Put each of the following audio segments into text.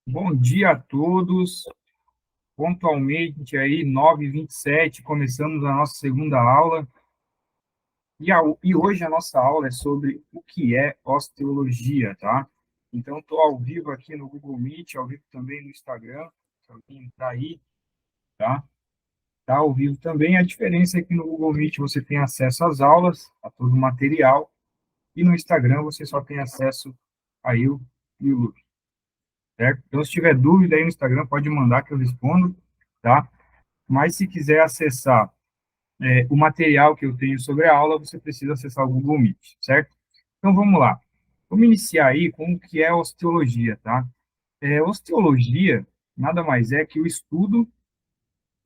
Bom dia a todos. Pontualmente aí, 9h27, começamos a nossa segunda aula. E hoje a nossa aula é sobre o que é osteologia, tá? Então, estou ao vivo aqui no Google Meet, ao vivo também no Instagram. Se alguém entrar aí, tá? Tá ao vivo também. A diferença é que no Google Meet você tem acesso às aulas, a todo o material, e no Instagram você só tem acesso aí o YouTube, certo? Então, se tiver dúvida aí no Instagram, pode mandar que eu respondo, tá? Mas se quiser acessar o material que eu tenho sobre a aula, você precisa acessar o Google Meet, certo? Então vamos lá. Vamos iniciar aí com o que é osteologia, tá? Osteologia nada mais é que o estudo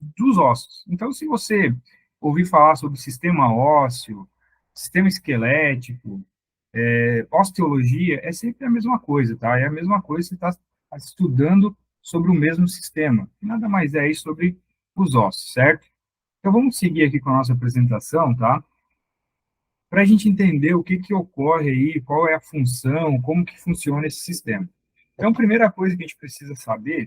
dos ossos. Então, se você ouvir falar sobre sistema ósseo, sistema esquelético, osteologia, é sempre a mesma coisa, tá? É a mesma coisa que você está estudando sobre o mesmo sistema. Nada mais é isso sobre os ossos, certo? Então, vamos seguir aqui com a nossa apresentação, tá? Para a gente entender o que que ocorre aí, qual é a função, como que funciona esse sistema. Então, a primeira coisa que a gente precisa saber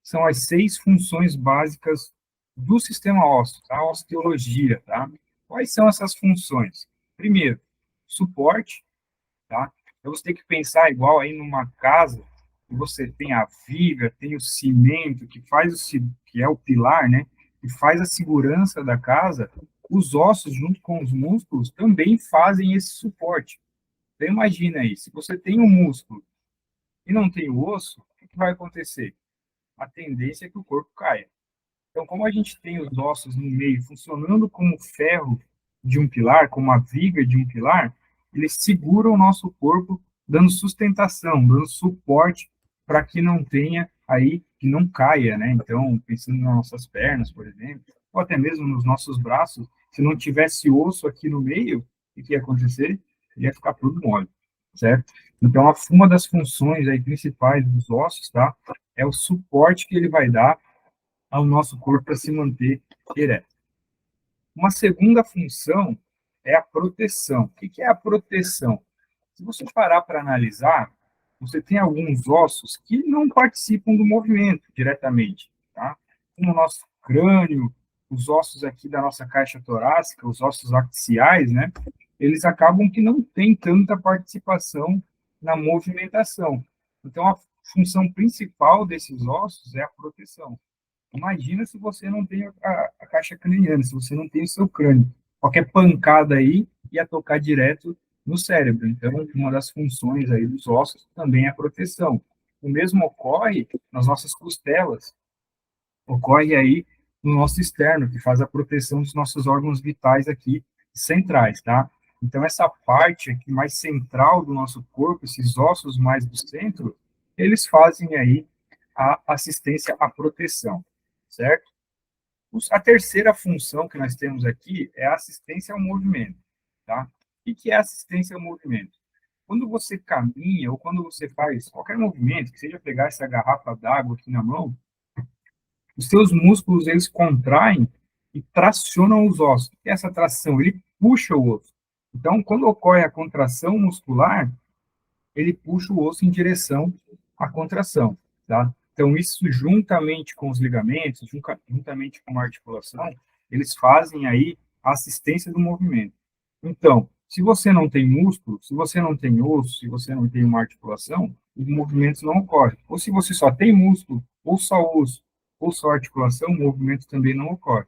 são as 6 funções básicas do sistema ósseo, tá? A osteologia, tá? Quais são essas funções? Primeiro, suporte, tá? Então, você tem que pensar igual aí numa casa, que você tem a viga, tem o cimento, que é o pilar, né? Que faz a segurança da casa. Os ossos, junto com os músculos, também fazem esse suporte. Então, imagina aí, se você tem um músculo e não tem o osso, o que vai acontecer? A tendência é que o corpo caia. Então, como a gente tem os ossos no meio funcionando como ferro de um pilar, como a viga de um pilar, eles seguram o nosso corpo, dando sustentação, dando suporte para que não tenha aí, que não caia, né? Então, pensando nas nossas pernas, por exemplo, ou até mesmo nos nossos braços, se não tivesse osso aqui no meio, o que ia acontecer? Ia ficar tudo mole, certo? Então, uma das funções aí principais dos ossos, tá? É o suporte que ele vai dar ao nosso corpo para se manter ereto. Uma segunda função é a proteção. O que é a proteção? Se você parar para analisar, você tem alguns ossos que não participam do movimento diretamente, tá? Como o nosso crânio, os ossos aqui da nossa caixa torácica, os ossos axiais, né? Eles acabam que não têm tanta participação na movimentação. Então, a função principal desses ossos é a proteção. Imagina se você não tem a caixa craniana, se você não tem o seu crânio. Qualquer pancada aí ia tocar direto no cérebro. Então, uma das funções aí dos ossos também é a proteção. O mesmo ocorre nas nossas costelas, ocorre aí no nosso externo, que faz a proteção dos nossos órgãos vitais aqui centrais, tá? Então, essa parte aqui mais central do nosso corpo, esses ossos mais do centro, eles fazem aí a assistência à proteção, certo? A terceira função que nós temos aqui é a assistência ao movimento, tá? O que é assistência ao movimento? Quando você caminha ou quando você faz qualquer movimento, que seja pegar essa garrafa d'água aqui na mão, os seus músculos, eles contraem e tracionam os ossos. E essa tração, ele puxa o osso. Então, quando ocorre a contração muscular, ele puxa o osso em direção à contração, tá? Então, isso juntamente com os ligamentos, juntamente com a articulação, eles fazem aí a assistência do movimento. Então, se você não tem músculo, se você não tem osso, se você não tem uma articulação, os movimentos não ocorrem. Ou se você só tem músculo, ou só osso, ou só articulação, o movimento também não ocorre.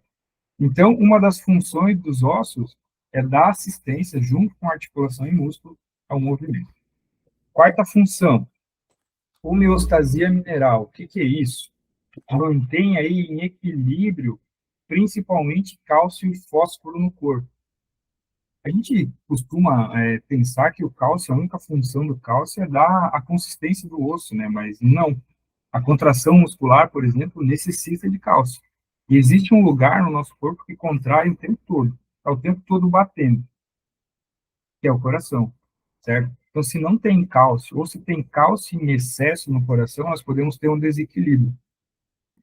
Então, uma das funções dos ossos é dar assistência, junto com a articulação e músculo, ao movimento. Quarta função, homeostasia mineral. O que que é isso? Mantém aí em equilíbrio, principalmente cálcio e fósforo no corpo. A gente costuma pensar que o cálcio, a única função do cálcio é dar a consistência do osso, né? Mas não. A contração muscular, por exemplo, necessita de cálcio. E existe um lugar no nosso corpo que contrai o tempo todo, está o tempo todo batendo, que é o coração, certo? Então, se não tem cálcio, ou se tem cálcio em excesso no coração, nós podemos ter um desequilíbrio.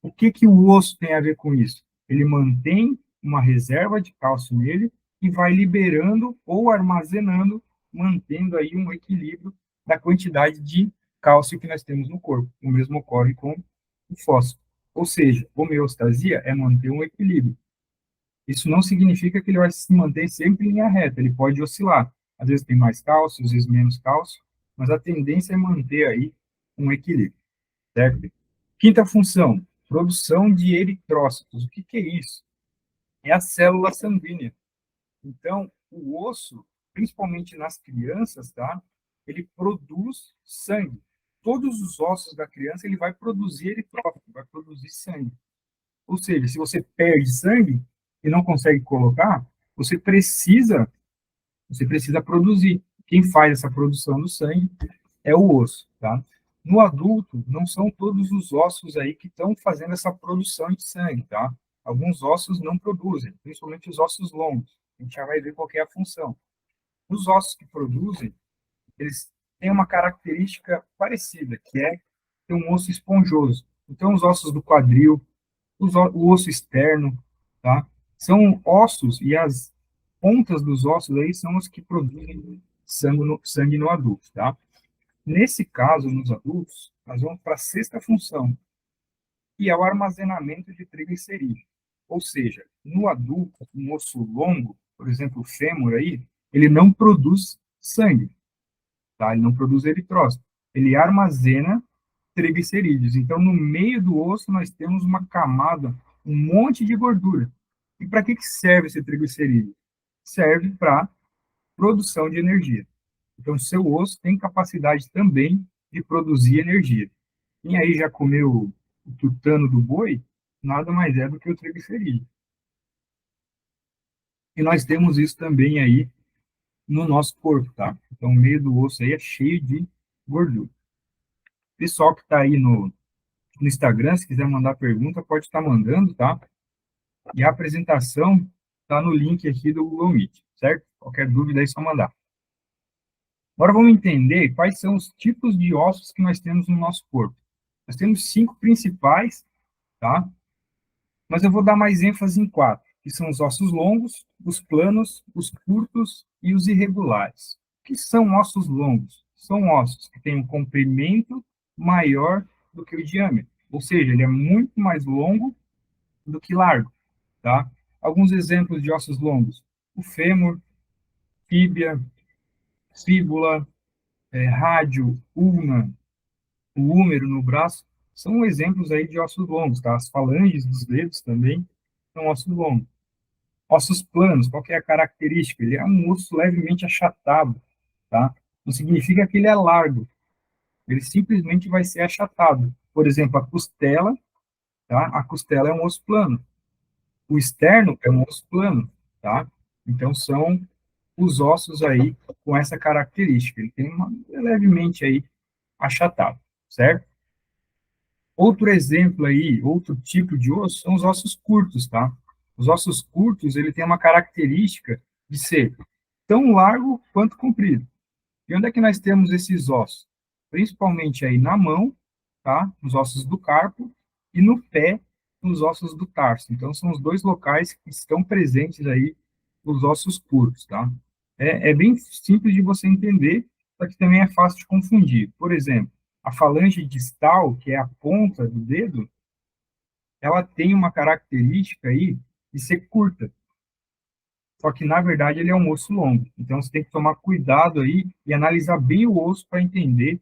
O que que o osso tem a ver com isso? Ele mantém uma reserva de cálcio nele e vai liberando ou armazenando, mantendo aí um equilíbrio da quantidade de cálcio que nós temos no corpo. O mesmo ocorre com o fósforo. Ou seja, homeostasia é manter um equilíbrio. Isso não significa que ele vai se manter sempre em linha reta, ele pode oscilar. Às vezes tem mais cálcio, às vezes menos cálcio, mas a tendência é manter aí um equilíbrio, certo? Quinta função, produção de eritrócitos. O que que é isso? É a célula sanguínea. Então, o osso, principalmente nas crianças, tá? Ele produz sangue. Todos os ossos da criança, ele vai produzir eritrócito, vai produzir sangue. Ou seja, se você perde sangue e não consegue colocar, você precisa, você precisa produzir. Quem faz essa produção do sangue é o osso, tá? No adulto, não são todos os ossos aí que estão fazendo essa produção de sangue, tá? Alguns ossos não produzem, principalmente os ossos longos. A gente já vai ver qual é a função. Os ossos que produzem, eles têm uma característica parecida, que é ter um osso esponjoso. Então, os ossos do quadril, o osso externo, tá? São ossos e as pontas dos ossos aí são os que produzem sangue no adulto, tá? Nesse caso, nos adultos, nós vamos para a sexta função, que é o armazenamento de triglicerídeos. Ou seja, no adulto, um osso longo, por exemplo, o fêmur aí, ele não produz sangue, tá? Ele não produz eritrócito. Ele armazena triglicerídeos. Então, no meio do osso, nós temos uma camada, um monte de gordura. E para que serve esse triglicerídeo? Serve para produção de energia. Então, seu osso tem capacidade também de produzir energia. Quem aí já comeu o tutano do boi, nada mais é do que o triglicerídeo. E nós temos isso também aí no nosso corpo, tá? Então, o meio do osso aí é cheio de gordura. Pessoal que está aí no Instagram, se quiser mandar pergunta, pode estar mandando, tá? E a apresentação está no link aqui do Google Meet, certo? Qualquer dúvida é só mandar. Agora vamos entender quais são os tipos de ossos que nós temos no nosso corpo. Nós temos 5 principais, tá? Mas eu vou dar mais ênfase em 4, que são os ossos longos, os planos, os curtos e os irregulares. O que são ossos longos? São ossos que têm um comprimento maior do que o diâmetro, ou seja, ele é muito mais longo do que largo, tá? Alguns exemplos de ossos longos: o fêmur, tíbia, fíbula, rádio, ulna, o húmero no braço, são exemplos aí de ossos longos, tá? As falanges dos dedos também são ossos longos. Ossos planos, qual que é a característica? Ele é um osso levemente achatado, tá? Não significa que ele é largo, ele simplesmente vai ser achatado. Por exemplo, a costela, tá? A costela é um osso plano. O externo é um osso plano, tá? Então, são os ossos aí com essa característica. Ele tem levemente aí achatado, certo? Outro exemplo aí, outro tipo de osso, são os ossos curtos, tá? Os ossos curtos, ele tem uma característica de ser tão largo quanto comprido. E onde é que nós temos esses ossos? Principalmente aí na mão, tá? Nos ossos do carpo, e no pé, nos ossos do tarso. Então, são os dois locais que estão presentes aí os ossos curtos, tá? É bem simples de você entender, só que também é fácil de confundir. Por exemplo, a falange distal, que é a ponta do dedo, ela tem uma característica aí de ser curta. Só que, na verdade, ele é um osso longo. Então, você tem que tomar cuidado aí e analisar bem o osso para entender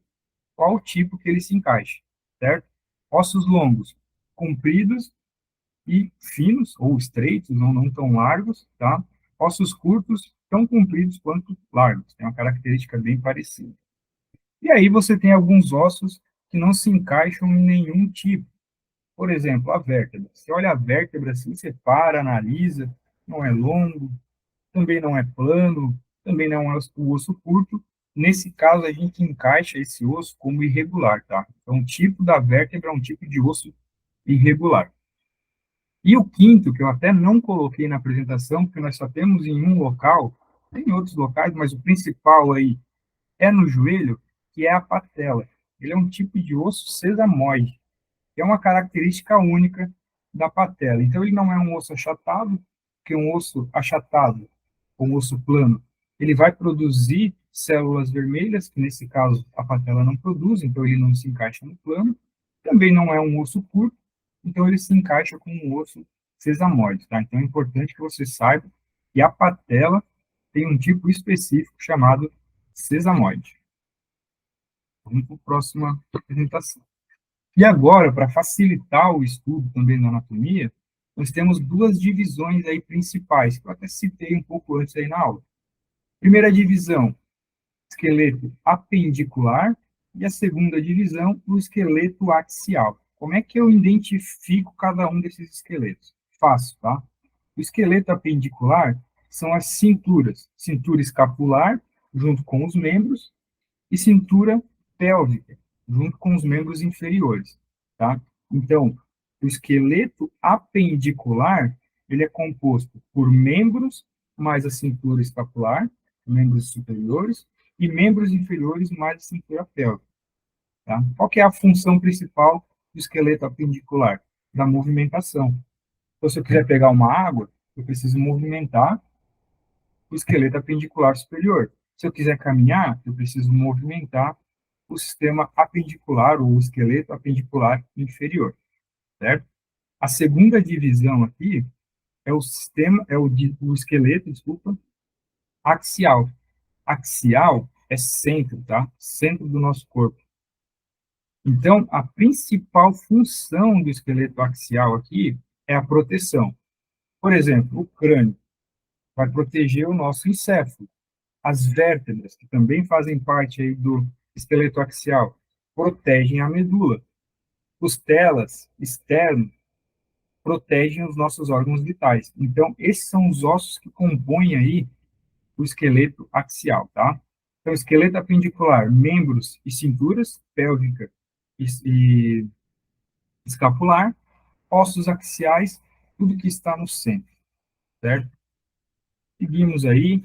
qual tipo que ele se encaixa, certo? Ossos longos, compridos e finos, ou estreitos, ou não tão largos, tá? Ossos curtos, tão compridos quanto largos. Tem uma característica bem parecida. E aí você tem alguns ossos que não se encaixam em nenhum tipo. Por exemplo, a vértebra. Você olha a vértebra assim, você para, analisa, não é longo, também não é plano, também não é o osso curto. Nesse caso, a gente encaixa esse osso como irregular, tá? Então, o tipo da vértebra é um tipo de osso irregular. E o quinto, que eu até não coloquei na apresentação, porque nós só temos em um local, tem outros locais, mas o principal aí é no joelho, que é a patela. Ele é um tipo de osso sesamoide, que é uma característica única da patela. Então, ele não é um osso achatado, porque um osso achatado, um osso plano, ele vai produzir células vermelhas, que nesse caso a patela não produz, então ele não se encaixa no plano. Também não é um osso curto, então ele se encaixa com um osso sesamoide, tá? Então é importante que você saiba que a patela tem um tipo específico chamado sesamoide. Vamos para a próxima apresentação. E agora, para facilitar o estudo também da anatomia, nós temos duas divisões aí principais, que eu até citei um pouco antes aí na aula. Primeira divisão, esqueleto apendicular, e a segunda divisão, o esqueleto axial. Como é que eu identifico cada um desses esqueletos? Fácil, tá? O esqueleto apendicular são as cinturas, cintura escapular, junto com os membros, e cintura pélvica, junto com os membros inferiores, tá? Então, o esqueleto apendicular, ele é composto por membros mais a cintura escapular, membros superiores, e membros inferiores mais a cintura pélvica, tá? Qual que é a função principal do esqueleto apendicular? Da movimentação. Então, se eu quiser pegar uma água, eu preciso movimentar o esqueleto apendicular superior. Se eu quiser caminhar, eu preciso movimentar o sistema apendicular ou o esqueleto apendicular inferior, certo? A segunda divisão aqui é o sistema, o esqueleto, desculpa, axial. Axial é centro, tá? Centro do nosso corpo. Então, a principal função do esqueleto axial aqui é a proteção. Por exemplo, o crânio vai proteger o nosso encéfalo. As vértebras, que também fazem parte aí do esqueleto axial, protegem a medula. Costelas, externo, protegem os nossos órgãos vitais. Então, esses são os ossos que compõem aí o esqueleto axial, tá? Então, esqueleto apendicular, membros e cinturas, pélvica e escapular, ossos axiais, tudo que está no centro, certo? Seguimos aí.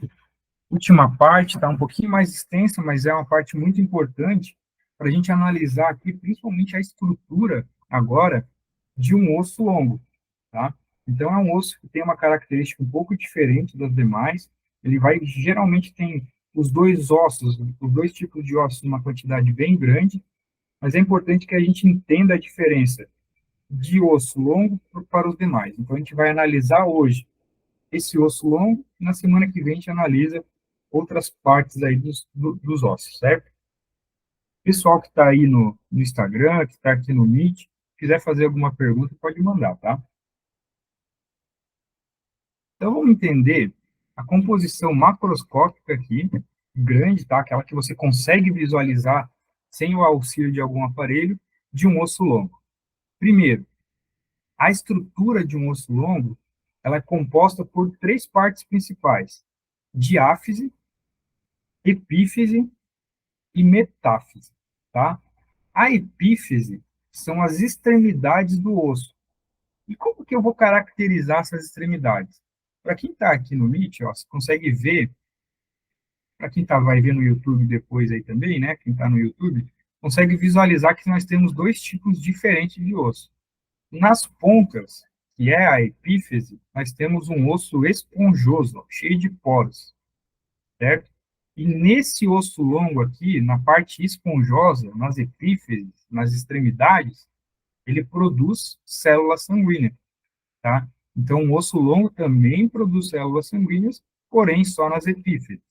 Última parte, está um pouquinho mais extensa, mas é uma parte muito importante para a gente analisar aqui, principalmente a estrutura agora de um osso longo, tá? Então, é um osso que tem uma característica um pouco diferente das demais. Ele vai, geralmente, tem os dois ossos, os dois tipos de ossos, numa quantidade bem grande, mas é importante que a gente entenda a diferença de osso longo para os demais. Então, a gente vai analisar hoje esse osso longo, e na semana que vem a gente analisa outras partes aí dos ossos, certo? Pessoal que está aí no Instagram, que está aqui no Meet, quiser fazer alguma pergunta, pode mandar, tá? Então, vamos entender a composição macroscópica aqui, grande, tá? Aquela que você consegue visualizar sem o auxílio de algum aparelho, de um osso longo. Primeiro, a estrutura de um osso longo, ela é composta por três partes principais: diáfise, epífise e metáfise, tá? A epífise são as extremidades do osso. E como que eu vou caracterizar essas extremidades? Para quem está aqui no Meet, ó, você consegue ver, para quem vai ver no YouTube depois aí também, né? Quem está no YouTube, consegue visualizar que nós temos dois tipos diferentes de osso. Nas pontas, que é a epífise, nós temos um osso esponjoso, ó, cheio de poros, certo? E nesse osso longo aqui, na parte esponjosa, nas epífises, nas extremidades, ele produz células sanguíneas, tá? Então, o osso longo também produz células sanguíneas, porém só nas epífises.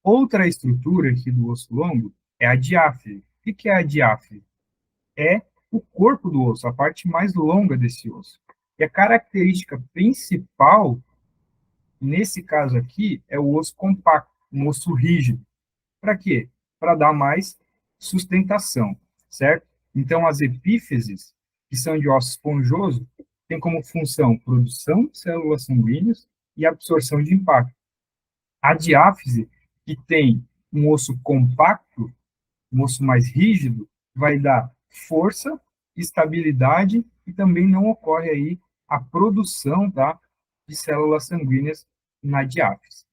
Outra estrutura aqui do osso longo é a diáfise. O que é a diáfise? É o corpo do osso, a parte mais longa desse osso. E a característica principal, nesse caso aqui, é o osso compacto, um osso rígido. Para quê? Para dar mais sustentação, certo? Então, as epífises, que são de osso esponjoso, têm como função produção de células sanguíneas e absorção de impacto. A diáfise, que tem um osso compacto, um osso mais rígido, vai dar força, estabilidade e também não ocorre aí a produção, tá, de células sanguíneas na diáfise.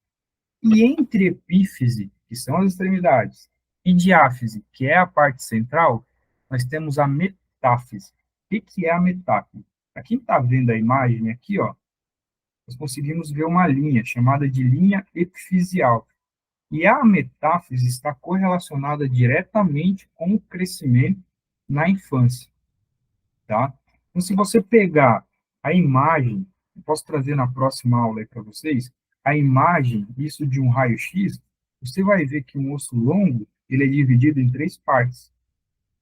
E entre epífise, que são as extremidades, e diáfise, que é a parte central, nós temos a metáfise. O que é a metáfise? Para quem está vendo a imagem aqui, ó, nós conseguimos ver uma linha chamada de linha epifisial. E a metáfise está correlacionada diretamente com o crescimento na infância, tá? Então, se você pegar a imagem, eu posso trazer na próxima aula para vocês, a imagem, isso de um raio-x, você vai ver que um osso longo, ele é dividido em três partes,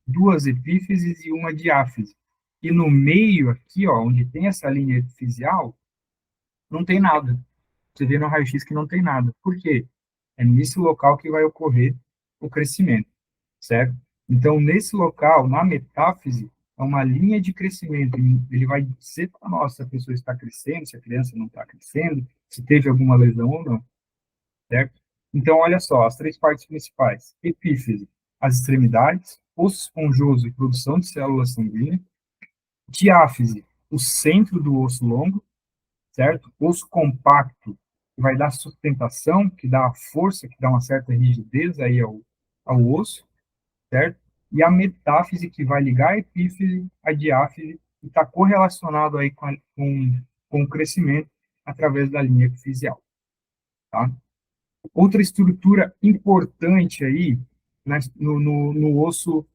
duas epífises e uma diáfise. E no meio aqui, ó, onde tem essa linha epifisial, não tem nada. Você vê no raio-x que não tem nada. Por quê? É nesse local que vai ocorrer o crescimento, certo? Então, nesse local, na metáfise, é uma linha de crescimento. Ele vai dizer para nós se a pessoa está crescendo, se a criança não está crescendo, se teve alguma lesão ou não, certo? Então, olha só, as três partes principais. Epífise, as extremidades, osso esponjoso e produção de células sanguíneas. Diáfise, o centro do osso longo, certo? Osso compacto, que vai dar sustentação, que dá a força, que dá uma certa rigidez aí ao osso, certo? E a metáfise, que vai ligar a epífise à diáfise, e está correlacionado aí com o crescimento através da linha epifisial, tá? Outra estrutura importante aí no osso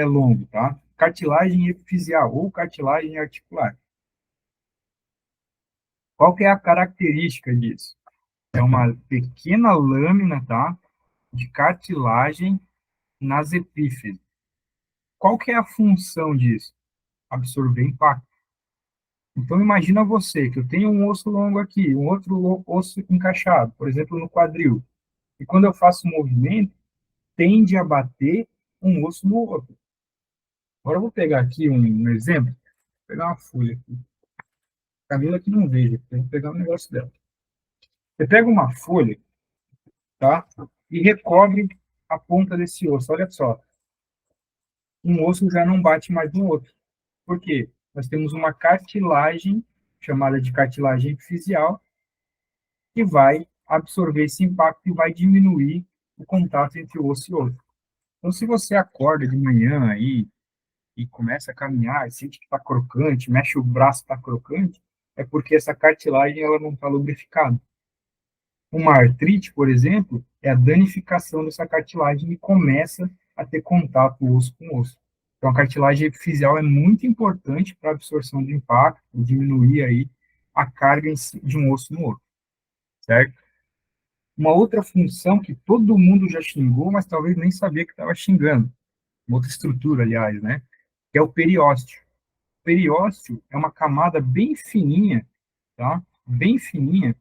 longo, tá? Cartilagem epifisial ou cartilagem articular. Qual que é a característica disso? É uma pequena lâmina, tá, de cartilagem nas epífises. Qual que é a função disso? Absorver impacto. Então, imagina você que eu tenho um osso longo aqui, um outro osso encaixado, por exemplo, no quadril. E quando eu faço um movimento, tende a bater um osso no outro. Agora eu vou pegar aqui um exemplo. Vou pegar uma folha aqui. Camila que não veja, eu vou pegar um negócio dela. Você pega uma folha, tá? E recobre a ponta desse osso. Olha só, um osso já não bate mais no outro. Por quê? Nós temos uma cartilagem, chamada de cartilagem epifisial, que vai absorver esse impacto e vai diminuir o contato entre o osso e o osso. Então, se você acorda de manhã aí e começa a caminhar, e sente que está crocante, mexe o braço, está crocante, é porque essa cartilagem ela não está lubrificada. Uma artrite, por exemplo, é a danificação dessa cartilagem e começa a ter contato osso com osso. Então, a cartilagem epifisial é muito importante para a absorção de impacto, diminuir aí a carga de um osso no outro, certo? Uma outra função que todo mundo já xingou, mas talvez nem sabia que estava xingando, uma outra estrutura, aliás, né? Que é o periósteo. O periósteo é uma camada bem fininha, tá? Bem fininha,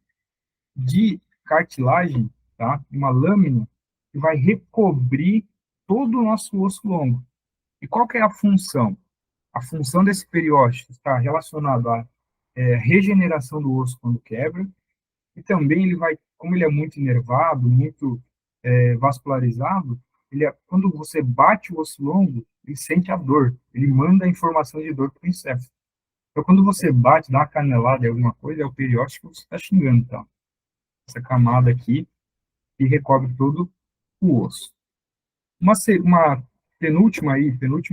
de cartilagem, tá? Uma lâmina que vai recobrir todo o nosso osso longo. E qual que é a função? A função desse periósteo está relacionada à regeneração do osso quando quebra, e também ele vai, como ele é muito inervado, muito vascularizado, quando você bate o osso longo, ele sente a dor, ele manda a informação de dor para o encéfalo. Então, quando você bate, dá uma canelada em alguma coisa, é o periósteo que você está xingando, tá? Essa camada aqui, e recobre todo o osso. Uma penúltima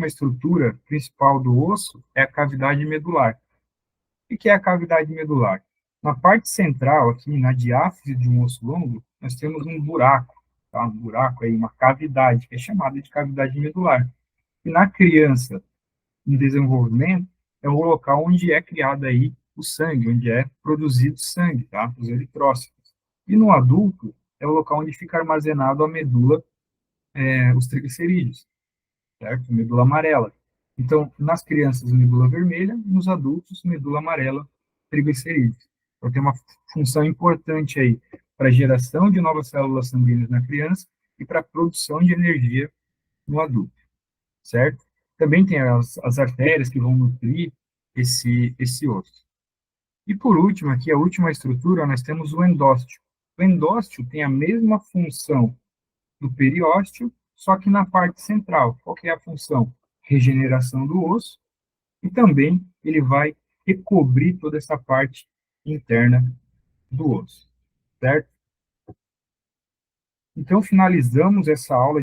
estrutura principal do osso é a cavidade medular. O que é a cavidade medular? Na parte central, aqui na diáfise de um osso longo, nós temos um buraco, tá? Um buraco aí, uma cavidade, que é chamada de cavidade medular. E na criança em desenvolvimento, é o local onde é criado aí o sangue, onde é produzido sangue, tá? Os eritrócitos. E no adulto, é o local onde fica armazenado a medula, os triglicerídeos, certo? Medula amarela. Então, nas crianças, medula vermelha, nos adultos, medula amarela, triglicerídeos. Então, tem uma função importante aí para a geração de novas células sanguíneas na criança e para a produção de energia no adulto, certo? Também tem as artérias que vão nutrir esse osso. E por último, aqui, a última estrutura, nós temos o endósteo. O endósteo tem a mesma função do periósteo, só que na parte central. Qual que é a função? Regeneração do osso, e também ele vai recobrir toda essa parte interna do osso, certo? Então, finalizamos essa aula